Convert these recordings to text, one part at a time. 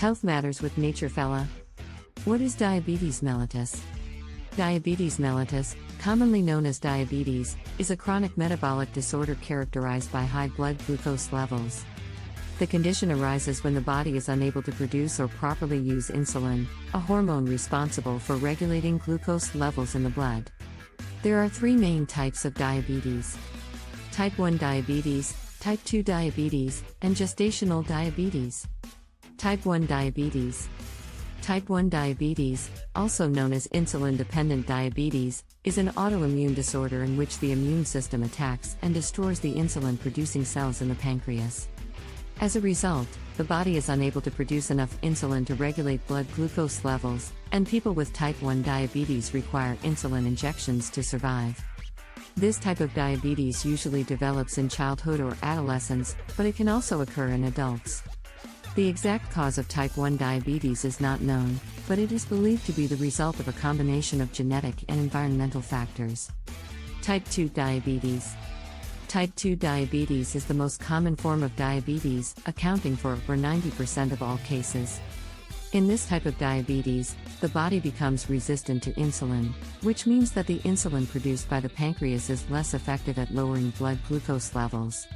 Health Matters with Nature Fella. What is diabetes mellitus? Diabetes mellitus, commonly known as diabetes, is a chronic metabolic disorder characterized by high blood glucose levels. The condition arises when the body is unable to produce or properly use insulin, a hormone responsible for regulating glucose levels in the blood. There are three main types of diabetes: type 1 diabetes, type 2 diabetes, and gestational diabetes. Type 1 diabetes. Type 1 diabetes, also known as insulin-dependent diabetes, is an autoimmune disorder in which the immune system attacks and destroys the insulin-producing cells in the pancreas. As a result, the body is unable to produce enough insulin to regulate blood glucose levels, and people with type 1 diabetes require insulin injections to survive. This type of diabetes usually develops in childhood or adolescence, but it can also occur in adults. The exact cause of type 1 diabetes is not known, but it is believed to be the result of a combination of genetic and environmental factors. Type 2 diabetes. Type 2 diabetes is the most common form of diabetes, accounting for over 90% of all cases. In this type of diabetes, the body becomes resistant to insulin, which means that the insulin produced by the pancreas is less effective at lowering blood glucose levels.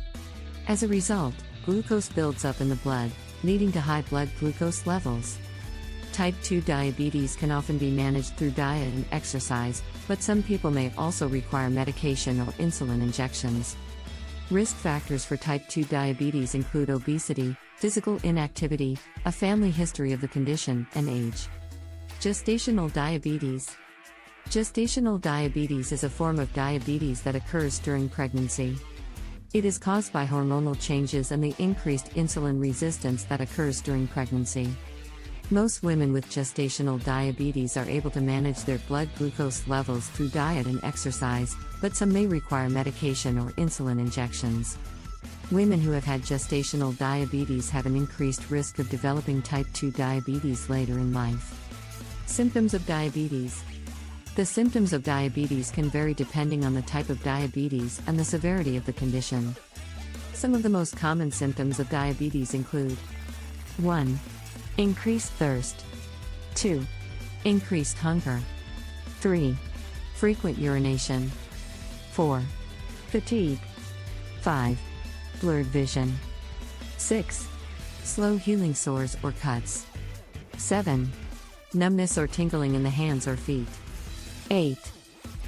As a result, glucose builds up in the blood, leading to high blood glucose levels. Type 2 diabetes can often be managed through diet and exercise, but some people may also require medication or insulin injections. Risk factors for type 2 diabetes include obesity, physical inactivity, a family history of the condition, and age. Gestational diabetes. Gestational diabetes is a form of diabetes that occurs during pregnancy. It is caused by hormonal changes and the increased insulin resistance that occurs during pregnancy. Most women with gestational diabetes are able to manage their blood glucose levels through diet and exercise, but some may require medication or insulin injections. Women who have had gestational diabetes have an increased risk of developing type 2 diabetes later in life. Symptoms of diabetes. The symptoms of diabetes can vary depending on the type of diabetes and the severity of the condition. Some of the most common symptoms of diabetes include: 1. Increased thirst. 2. Increased hunger. 3. Frequent urination. 4. Fatigue. 5. Blurred vision. 6. Slow healing sores or cuts. 7. Numbness or tingling in the hands or feet. 8.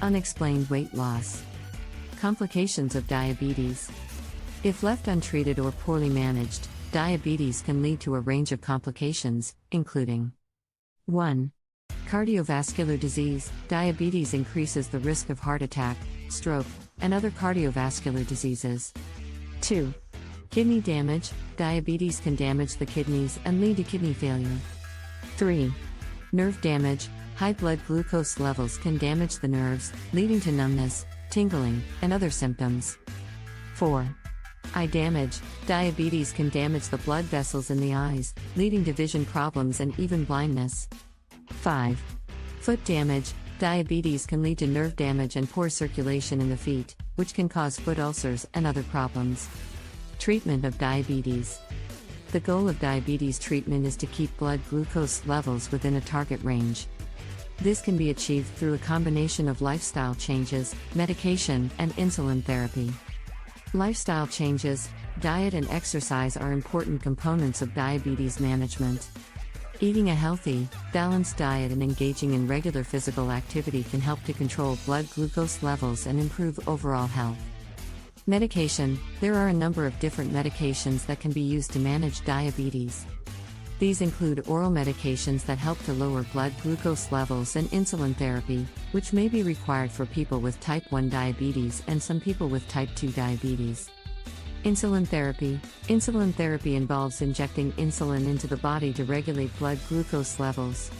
Unexplained weight loss. Complications of diabetes. If left untreated or poorly managed, diabetes can lead to a range of complications, including: 1. Cardiovascular disease. Diabetes increases the risk of heart attack, stroke, and other cardiovascular diseases. 2. Kidney damage. Diabetes can damage the kidneys and lead to kidney failure. 3. Nerve damage. High blood glucose levels can damage the nerves, leading to numbness, tingling, and other symptoms. 4. Eye damage. Diabetes can damage the blood vessels in the eyes, leading to vision problems and even blindness. 5. Foot damage. Diabetes can lead to nerve damage and poor circulation in the feet, which can cause foot ulcers and other problems. Treatment of diabetes. The goal of diabetes treatment is to keep blood glucose levels within a target range. This can be achieved through a combination of lifestyle changes, medication, and insulin therapy. Lifestyle changes, diet and exercise are important components of diabetes management. Eating a healthy, balanced diet and engaging in regular physical activity can help to control blood glucose levels and improve overall health. Medication. There are a number of different medications that can be used to manage diabetes. These include oral medications that help to lower blood glucose levels and insulin therapy, which may be required for people with type 1 diabetes and some people with type 2 diabetes. Insulin therapy. Insulin therapy involves injecting insulin into the body to regulate blood glucose levels.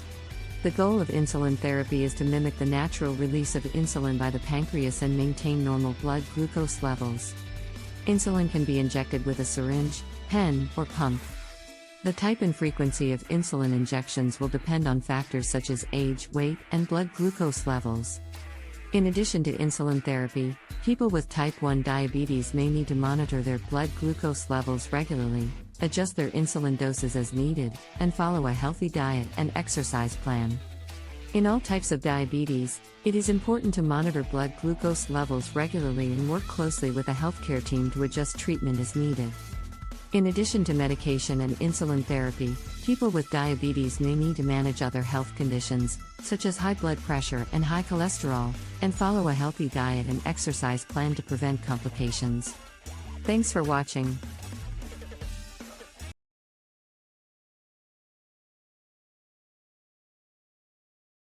The goal of insulin therapy is to mimic the natural release of insulin by the pancreas and maintain normal blood glucose levels. Insulin can be injected with a syringe, pen, or pump. The type and frequency of insulin injections will depend on factors such as age, weight, and blood glucose levels. In addition to insulin therapy, people with type 1 diabetes may need to monitor their blood glucose levels regularly, adjust their insulin doses as needed, and follow a healthy diet and exercise plan. In all types of diabetes, it is important to monitor blood glucose levels regularly and work closely with a healthcare team to adjust treatment as needed. In addition to medication and insulin therapy, people with diabetes may need to manage other health conditions, such as high blood pressure and high cholesterol, and follow a healthy diet and exercise plan to prevent complications. Thanks for watching.